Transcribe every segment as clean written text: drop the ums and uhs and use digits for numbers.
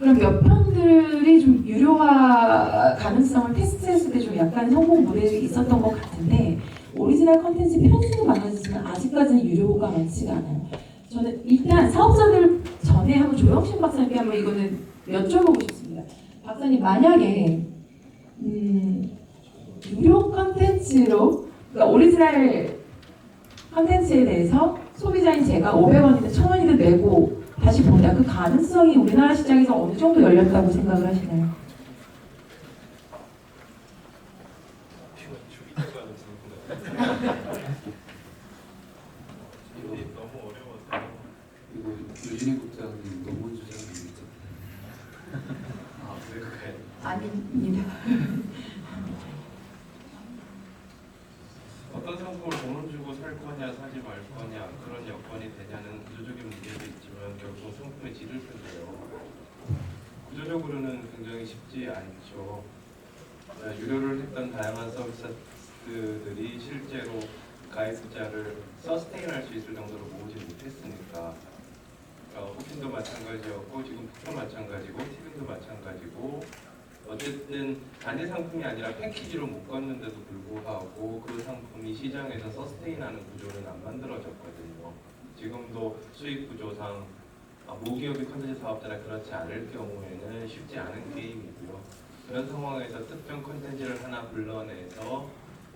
그럼 몇 편들이 좀 유료화 가능성을 테스트했을 때 좀 약간 성공 모델이 있었던 것 같은데 오리지널 컨텐츠 편수는 많아지지만 아직까지는 유료가 많지가 않아요. 저는 일단 사업자들 전에 한번 조영신 박사님께 한번 이거는 여쭤보고 싶습니다. 박사님 만약에 유료 컨텐츠로 그러니까 오리지널 컨텐츠에 대해서 소비자인 제가 500원이든 1000원이든 내고 다시 본다. 그 가능성이 우리나라 시장에서 어느 정도 열렸다고 생각을 하시나요? 너무 어려워서 이거 유진희 국장님 논문 주장입니다. 아 그럴까요? 아닙니다. 어떤 상품을 돈을 주고 살 거냐 사지 말 거냐 그런 여건이 되냐는 구조적인 문제도 있지만 결국 상품의 질을 텐데요. 구조적으로는 굉장히 쉽지 않죠. 유료를 했던 다양한 서비스들이 실제로 가입자를 서스테인할 수 있을 정도로 모으지 못했으니까 호핑도 마찬가지였고 지금 북도 마찬가지고 티빙도 마찬가지고 어쨌든 단일 상품이 아니라 패키지로 묶었는데도 불구하고 그 상품이 시장에서 서스테인하는 구조는 안 만들어졌거든요. 지금도 수익 구조상 모기업이 컨텐츠 사업자나 그렇지 않을 경우에는 쉽지 않은 게임이고요. 그런 상황에서 특정 컨텐츠를 하나 불러내서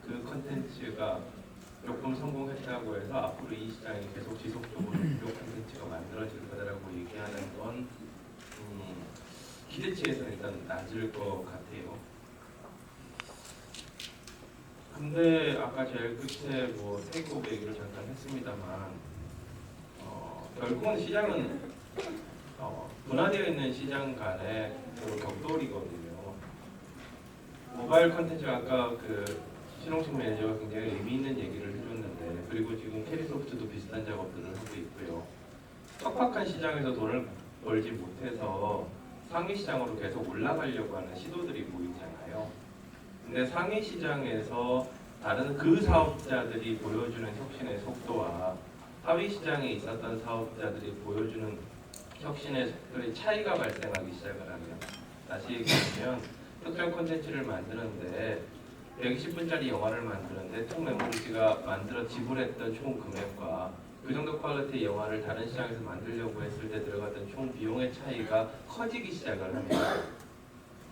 그 컨텐츠가 조금 성공했다고 해서 앞으로 이 시장이 계속 지속적으로 유료 콘텐츠가 만들어질 거다라고 얘기하는 건 기대치에서는 일단 낮을 것 같아요. 근데 아까 제일 끝에 뭐 테이크오버 얘기를 잠깐 했습니다만 결국은 시장은 분화되어 있는 시장 간의 그 격돌이거든요. 모바일 콘텐츠가 아까 그 신홍식 매니저가 굉장히 의미 있는 얘기를 해줬는데 그리고 지금 캐리소프트도 비슷한 작업들을 하고 있고요. 척박한 시장에서 돈을 벌지 못해서 상위 시장으로 계속 올라가려고 하는 시도들이 보이잖아요. 근데 상위 시장에서 다른 그 사업자들이 보여주는 혁신의 속도와 하위 시장에 있었던 사업자들이 보여주는 혁신의 속도의 차이가 발생하기 시작을 하면 다시 얘기하면 특정 콘텐츠를 만드는데 120분짜리 영화를 만드는데 총 메모리지가 만들어 지불했던 총 금액과 그 정도 퀄리티의 영화를 다른 시장에서 만들려고 했을 때 들어갔던 총 비용의 차이가 커지기 시작을 합니다.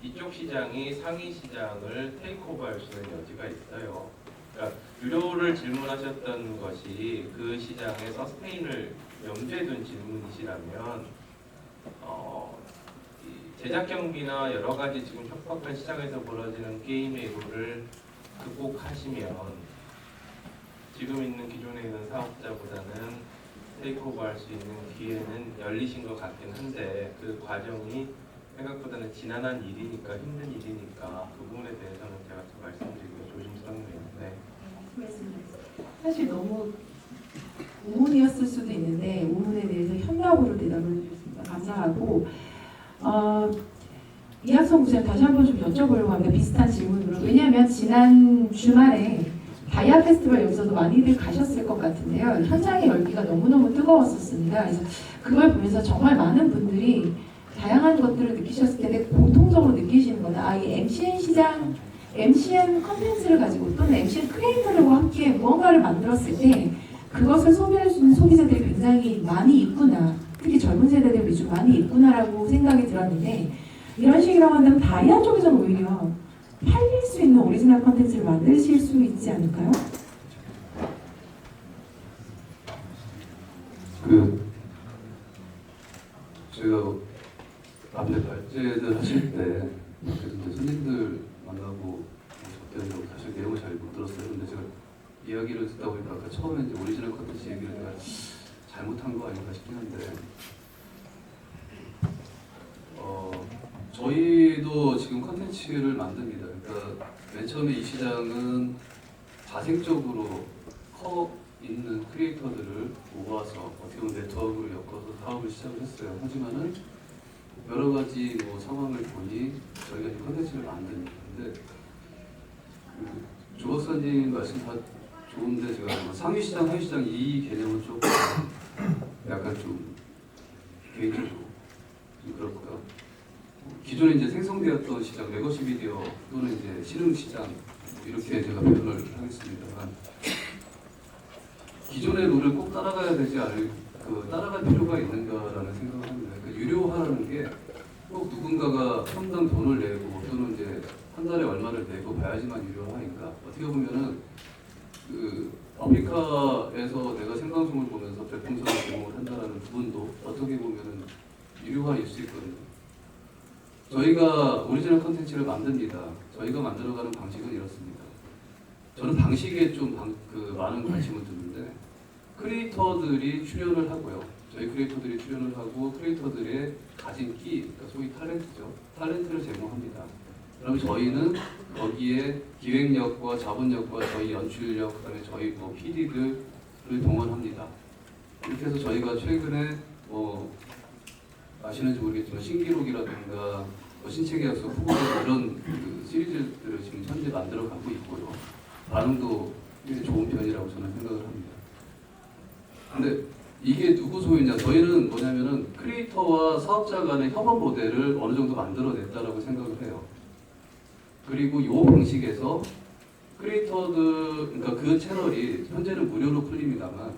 이쪽 시장이 상위 시장을 테이크오버할 수 있는 여지가 있어요. 그러니까 유료를 질문하셨던 것이 그 시장의 서스테인을 염두에 둔 질문이시라면 제작 경비나 여러 가지 지금 척박한 시장에서 벌어지는 게임의 룰을 극복하시면 지금 있는 기존에 있는 사업자보다는 테이크오버할 수 있는 기회는 열리신 것 같긴 한데 그 과정이 생각보다는 지난한 일이니까 힘든 일이니까 그 부분에 대해서는 제가 좀 말씀드리기가 조심스럽네요. 네. 사실 너무 우문이었을 수도 있는데 우문에 대해서 현명으로 대답을 해주셨습니다. 감사하고 이학성 부장 다시 한번 좀 여쭤보려고 합니다. 비슷한 질문으로. 왜냐하면 지난 주말에 다이아 페스티벌 여기서도 많이들 가셨을 것 같은데요. 현장의 열기가 너무너무 뜨거웠었습니다. 그래서 그걸 보면서 정말 많은 분들이 다양한 것들을 느끼셨을 텐데 공통적으로 느끼시는 거는 이 MCN 시장, MCN 컨텐츠를 가지고 또는 MCN 크리에이터들과 함께 무언가를 만들었을 때 그것을 소비할 수 있는 소비자들이 굉장히 많이 있구나. 특히 젊은 세대들 위주로 많이 있구나라고 생각이 들었는데 이런 식이라고 한다면 다이아 쪽에서는 오히려 팔릴 수 있는 오리지널 컨텐츠를 만드실 수 있지 않을까요? 제가 앞에 발제를 하실 때 그래서 손님들 만나고 접대하려고 사실 내용을 잘 못 들었어요. 근데 제가 이야기를 듣다 보니까 아까 처음에 이제 오리지널 컨텐츠 얘기를 제가 잘못한 거 아닌가 싶긴 한데 저희도 지금 컨텐츠를 만듭니다. 그러니까 맨 처음에 이 시장은 자생적으로 커 있는 크리에이터들을 모아서 어떻게 보면 네트워크를 엮어서 사업을 시작을 했어요. 하지만은 여러 가지 상황을 보니 저희가 이 컨텐츠를 만드는데 조 박사님 말씀 다 좋은데 제가 상위 시장, 하위 시장 이 개념은 조금 약간 좀 개인적으로 좀 그렇고요. 기존에 이제 생성되었던 시장, 레거시 미디어 또는 이제 신흥 시장 이렇게 제가 표현을 하겠습니다만 기존의 룰을 꼭 따라가야 되지 않을 따라갈 필요가 있는가라는 생각을 합니다. 그러니까 유료화라는 게 꼭 누군가가 평당 돈을 내고 또는 이제 한 달에 얼마를 내고 봐야지만 유료화인가? 어떻게 보면은 아프리카에서 내가 생방송을 보면서 별풍선을 제공을 한다라는 부분도 어떻게 보면은 유료화일 수 있거든요. 저희가 오리지널 컨텐츠를 만듭니다. 저희가 만들어가는 방식은 이렇습니다. 저는 방식에 좀 많은 관심을 두는데 크리에이터들이 출연을 하고요. 저희 크리에이터들이 출연을 하고 크리에이터들의 가진 끼, 그러니까 소위 탤런트죠. 탤런트를 제공합니다. 그럼 저희는 거기에 기획력과 자본력과 저희 연출력, 그다음에 저희 PD들을 동원합니다. 이렇게 해서 저희가 최근에 아시는지 모르겠지만 신기록이라든가 신체계약서 후보자 이런 시리즈들을 지금 현재 만들어가고 있고요. 반응도 굉장히 좋은 편이라고 저는 생각을 합니다. 근데 이게 누구 소유냐? 저희는 뭐냐면은 크리에이터와 사업자 간의 협업 모델을 어느 정도 만들어냈다라고 생각을 해요. 그리고 이 방식에서 크리에이터들, 그러니까 그 채널이 현재는 무료로 풀립니다만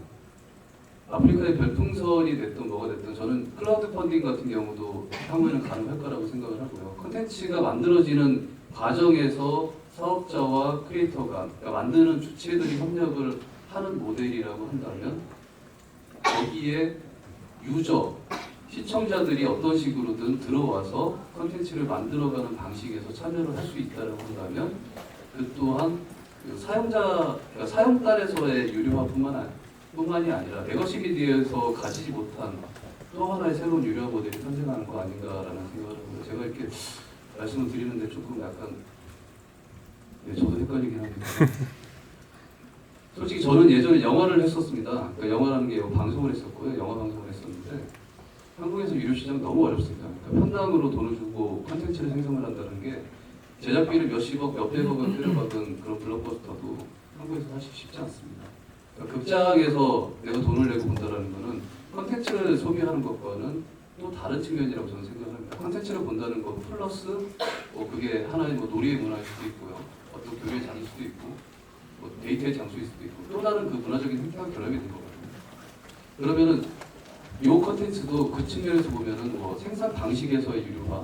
아프리카의 별풍선이 됐든 뭐가 됐든 저는 클라우드 펀딩 같은 경우도 향후에는 가능할 거라고 생각을 하고요. 콘텐츠가 만들어지는 과정에서 사업자와 크리에이터가 그러니까 만드는 주체들이 협력을 하는 모델이라고 한다면 거기에 유저, 시청자들이 어떤 식으로든 들어와서 콘텐츠를 만들어가는 방식에서 참여를 할 수 있다고 한다면 그 또한 사용자, 그러니까 사용단에서의 유료화뿐만이 아니라 레거시 미디어에서 가지지 못한 또 하나의 새로운 유료화 모델이 탄생하는 거 아닌가라는 생각을 하고요. 제가 이렇게 말씀을 드리는데 조금 약간 저도 헷갈리긴 합니다. 솔직히 저는 예전에 영화를 했었습니다. 그러니까 영화라는 게 방송을 했었고요. 영화 방송을 했었는데 한국에서 유료 시장 너무 어렵습니다. 그러니까 편당으로 돈을 주고 콘텐츠를 생성을 한다는 게 제작비를 몇십억, 몇백억을 때려박은 그런 블록버스터도 한국에서 사실 쉽지 않습니다. 그러니까 극장에서 내가 돈을 내고 본다는 거는 콘텐츠를 소비하는 것과는 또 다른 측면이라고 저는 생각을 합니다. 콘텐츠를 본다는 것 플러스 그게 하나의 놀이의 문화일 수도 있고요. 어떤 교류의 장일 수도 있고 데이트의 장소일 수도 있고 또 다른 그 문화적인 행태가 결합이 된 거거든요. 그러면은 이 컨텐츠도 그 측면에서 보면은 생산 방식에서의 유료화,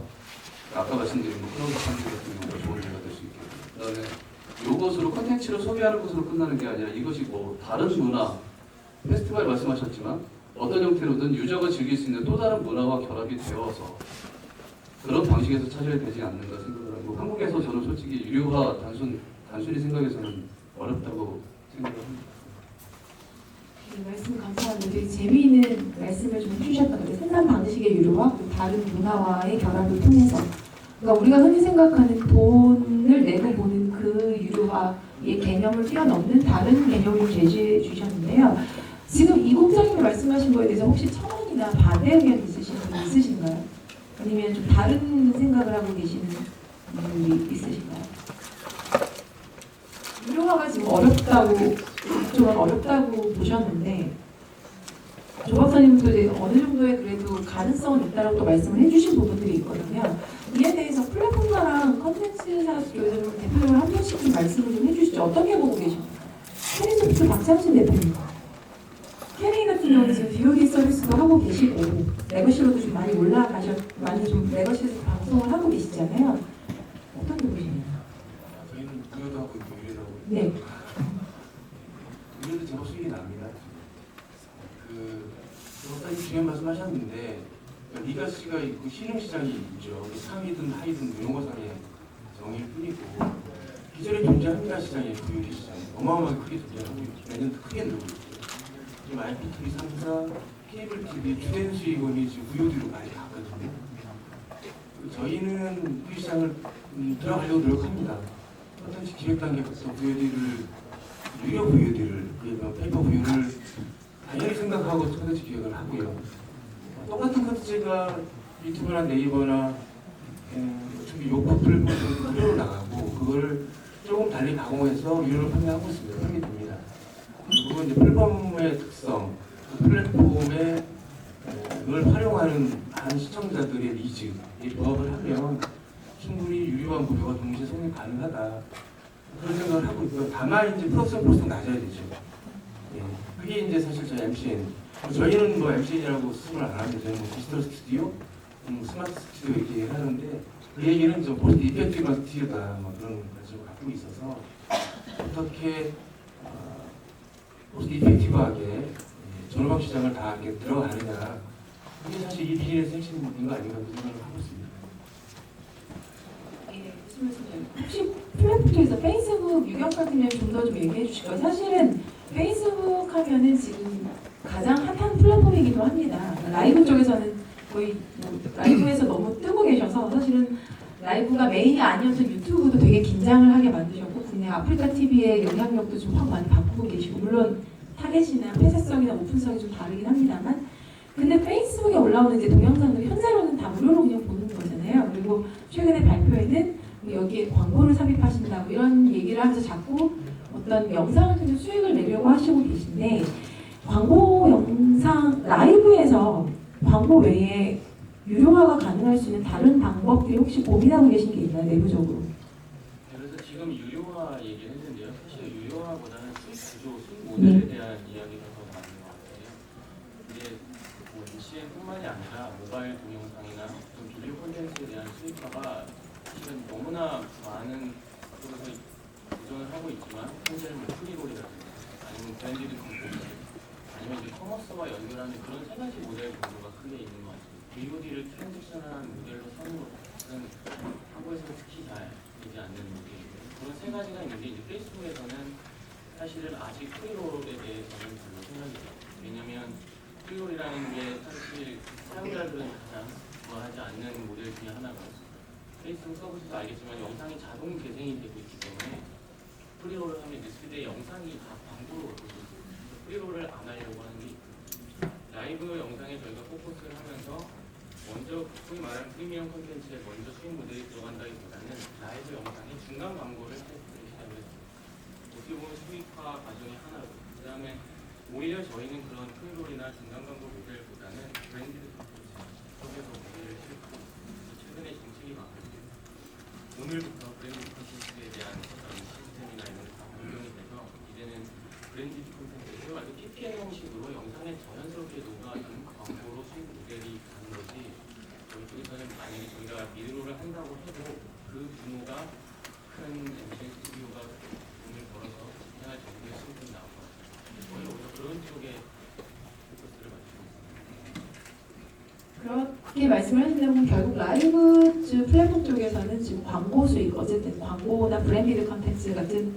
아까 말씀드린 클라우드 펀딩 같은 경우가 좋은 예가 될 수 있겠고요. 그다음에 이것으로 컨텐츠를 소비하는 것으로 끝나는 게 아니라 이것이 다른 문화, 페스티벌 말씀하셨지만 어떤 형태로든 유저가 즐길 수 있는 또 다른 문화와 결합이 되어서 그런 방식에서 찾아야 되지 않는가 생각을 하고 한국에서 저는 솔직히 유료화 단순히 생각해서는 어렵다고 생각을 합니다. 네, 말씀 감사합니다. 되게 재미있는 말씀을 좀 해주셨던 것 같아요. 생산 방식의 유료화, 그리고 다른 문화와의 결합을 통해서 그러니까 우리가 흔히 생각하는 돈을 내고 보는 그 유료화의 개념을 뛰어넘는 다른 개념을 제시해 주셨는데요. 지금 이공장님 말씀하신 거에 대해서 혹시 첨언이나 반대 의견 있으신 분 있으신가요? 아니면 좀 다른 생각을 하고 계시는 분이 있으신가요? 유료화가 지금 좀 어렵다고 보셨는데 조 박사님도 이제 어느 정도의 그래도 가능성은 있다라고 또 말씀을 해주신 부분들이 있거든요. 이에 대해서 플랫폼사랑 컨텐츠사 쪽에서 좀 대표적으로 한 번씩 좀 말씀을 좀 해주시죠. 어떻게 보고 계십니까? 캐리소프트 박창신 대표님. 캐리 같은 경우는 지금 VOD 서비스도 하고 계시고 레거시로도 좀 많이 많이 좀 레거시에서 방송을 하고 계시잖아요. 어떻게 보시나요? 저희는 무료도 하고 있고 유료도 하고 있고 네. 유료도 제법 수익이 납니다. 박사님 중요한 말씀하셨는데 리가시가 있고 신흥시장이 있죠. 상위든 하위든 용어상의 정의일 뿐이고 기존에 존재한 미가시장이 VOD 시장 어마어마하게 크게 존재하고 있고 매년 크게 늘고 있고 지금 IPTV 3사, 케이블 TV 주된 수익원이 지금 VOD로 많이 갔거든요. 저희는 VOD 시장을 들어가려고 노력합니다. 콘텐츠 기획 단계부터 VOD를 유료 VOD를 페이퍼 VOD를 당연히 생각하고 콘텐츠 기획을 하고요. 똑같은 콘텐츠가 유튜브나 네이버나 요거 플랫폼에서 무료로 나가고 그걸 조금 달리 가공해서 유료로 판매하고 있습니다. 판매됩니다. 그리고 이제 플랫폼의 특성, 플랫폼의 그걸 활용하는 많은 시청자들의 니즈에 부합을 하면 충분히 유료와 무료가 동시에 성립 가능하다 그런 생각을 하고 있고요. 다만 이제 프로덕션 낮아야 되죠. 예, 그게 이제 사실 저희 MCN 저희는 뭐 MCN이라고 스스로 안 하는데 저희는 뭐 디지털 스튜디오, 스마트 스튜디오 이렇게 하는데 그 얘기는 좀 포스트 이펙티브한 스튜디오다 뭐 그런 관점을 갖고 있어서 어떻게 포스트 이펙티브하게 전후방 시장을 다 이렇게 들어가느냐 그게 사실 이 비즈니스 핵심인 거 아닌가 그런 생각을 하고 있습니다. 예, 무슨 말씀이세요? 혹시 플랫폼 쪽에서 페이스북 유경 같은 좀 더 좀 얘기해 주실까요? 사실은 페이스북 하면은 지금 가장 핫한 플랫폼이기도 합니다. 라이브 쪽에서는 거의 뭐 라이브에서 너무 뜨고 계셔서 사실은 라이브가 메인이 아니었던 유튜브도 되게 긴장을 하게 만드셨고 국내 아프리카 TV의 영향력도 좀 확 많이 바꾸고 계시고 물론 타겟이나 폐쇄성이나 오픈성이 좀 다르긴 합니다만 근데 페이스북에 올라오는 이제 동영상들 현재로는 다 무료로 그냥 보는 거잖아요. 그리고 최근에 발표에는 여기에 광고를 삽입하신다고 이런 얘기를 하면서 자꾸 어떤 영상을 통해 수익을 내려고 하시고 계신데 광고 영상 라이브에서 광고 외에 유료화가 가능할 수 있는 다른 방법들이 혹시 고민하고 계신 게 있나요, 내부적으로? 그래서 지금 유료화 얘기를 했는데요. 사실 유료화보다는 수익 구조, 수익 모델에 대한 이야기가 더 많은 것 같아요. 이게 뭐 MCN뿐만이 아니라 모바일 동영상이나 좀 비디오 콘텐츠에 대한 수익화가 사실은 너무나 많은 쪽에서 도전을 하고 있지만 현재는 뭐 프리롤이라든가 아니면 브랜디드 콘텐츠 아니면 이제 커머스와 연결하는 그런 세 가지 모델 정도가 크게 있는 것 같습니다. VOD를 트랜지션한 모델로 서는 것은 한국에서는 특히 잘 되지 않는 모델이고요. 그런 세 가지가 있는데 이제 페이스북에서는 사실은 아직 프리롤에 대해서는 별로 생각이 들어요. 왜냐면 프리롤이라는 게 사실 사용자들은 가장 좋아하지 않는 모델 중에 하나가 페이스북 써보셔서 알겠지만 영상이 자동 재생이 되고 있기 때문에 프리롤을 하면 이제 그때 영상이 다 광고로 프리롤을 안 하려고 하는 게 있고 라이브 영상에 저희가 포커스를 하면서 먼저 소위 말하는 프리미엄 콘텐츠에 먼저 수익 모델이 들어간다기보다는 라이브 영상에 중간 광고를 테스트를 시작을 했습니다. 어떻게 보면 수익화 과정의 하나로 그 다음에 오히려 저희는 그런 프리롤이나 중간 광고 모델보다는 브랜디드 콘텐츠 쪽에서 모델을 싣고 최근에 정책이 바뀌었고 오늘부터 브랜디드 콘텐츠에 대한 어떤 시스템이나 이런 게 다 변경이 돼서 이제는 브랜디드 콘텐츠를 아주 PPL 형식으로 영상에 자연스럽게 녹아있는 광고로 수익 모델이 가는 거지 저희 쪽에서는 만약에 저희가 미드롤을 한다고 해도 그 규모가 큰 MCN 스튜디오가 돈을 벌어서 생활 정도의 수익이 나올 것 같아요. 저희는 오히려 그런 쪽에 포커스를 맞추고 있습니다. 그렇게 말씀을 하시려면 결국 라이브 플랫폼 쪽에서는 지금 광고 수익, 어쨌든 광고나 브랜디드 컨텐츠 같은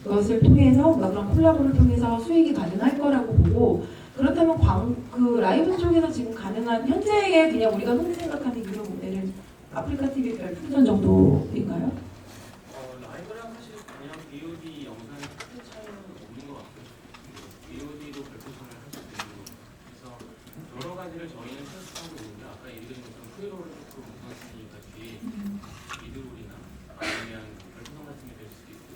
것을 통해서 그런 콜라보를 통해서 수익이 가능할 거라고 보고 그렇다면 그 라이브 쪽에서 지금 가능한 현재의 그냥 우리가 흔히 생각하는 유료 모델은 아프리카 TV 별풍선 정도인가요? 라이브랑 사실 그냥 VOD 영상의 크게 차이는 없는 것 같고요. VOD도 별풍선을 할 수도 있고 그래서 여러 가지를 저희는 테스트하고 있는데 아까 얘기드린 것처럼 프리롤을 조금 우선순위가 뒤에 미드롤이나 아니면 별풍선 같은 게 될 수도 있고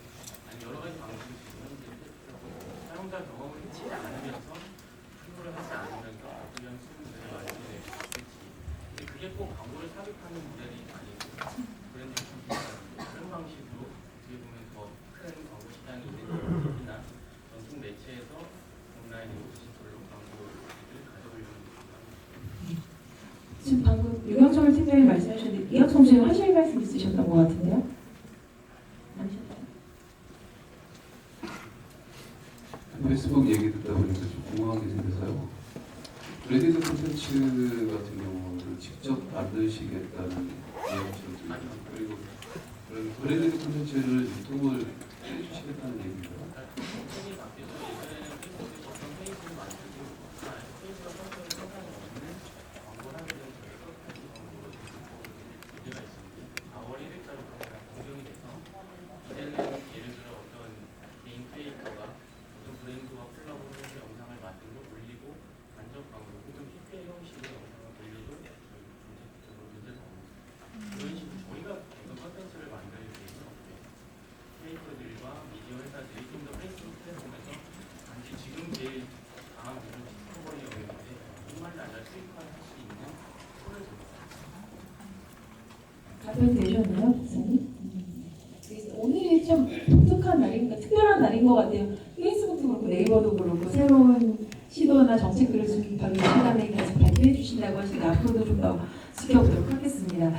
아니 여러 가지 방식을 지금 현재 테스트하고 사용자 경험을 해치지 않으면서 프리롤을 하지 않으면서 어떤 수익을 만들어낼 수 있을지 근데 그게 꼭 광고를 삽입하는 모델이 아니고 브랜드 콘텐츠라든지 다른 방식으로 어떻게 보면 더 큰 광고 시장이 있는 쪽이나 전통 매체에서 온라인으로 디지털로 광고를 가져오려는 겁니다. 지금 방금 유경철 팀장님 말씀하셨는데 이학성 씨는 하실 말씀 있으셨던 것 같은데요? 아니셨나요? 페이스북 얘기 듣다 보니까 좀 궁금한 게 생겨서요. 브랜디드 콘텐츠 같은 경우는 직접 만드시겠다는 이야기처럼 들리고 그리고 그런 브랜디드 콘텐츠를 유튜브를 해주시겠다는 얘기인가요? 정책이 바뀌어서 예전에는 페이스북에 어떤 페이지를 만들고 페이스가 성격이 상관이 없는 광고를 하게 되면 저희가 서브까지 광고로 문제가 있었는데 4월 1일자부터 공정이 돼서 이제는 예를 들어 어떤 개인 크리에이터가 어떤 브랜드와 콜라보를 해서 영상을 만들고 올리고 간접 광고 혹은 PPL 형식의 영상을 올려도 저희 정책적으로 문제가 없는 이런 식으로 저희가 어떤 컨텐츠를 만들기 위해서 크리에이터들과 미디어 회사들이 좀 답변 되셨나요, 박사님? 오늘이 좀 독특한 날인, 특별한 날인 것 같아요. 페이스북도 그렇고 네이버도 그렇고 새로운 시도나 정책들을 좀 발표하다니 계속 발표해 주신다고 하시는데 앞으로도 좀 더 지켜보도록 하겠습니다.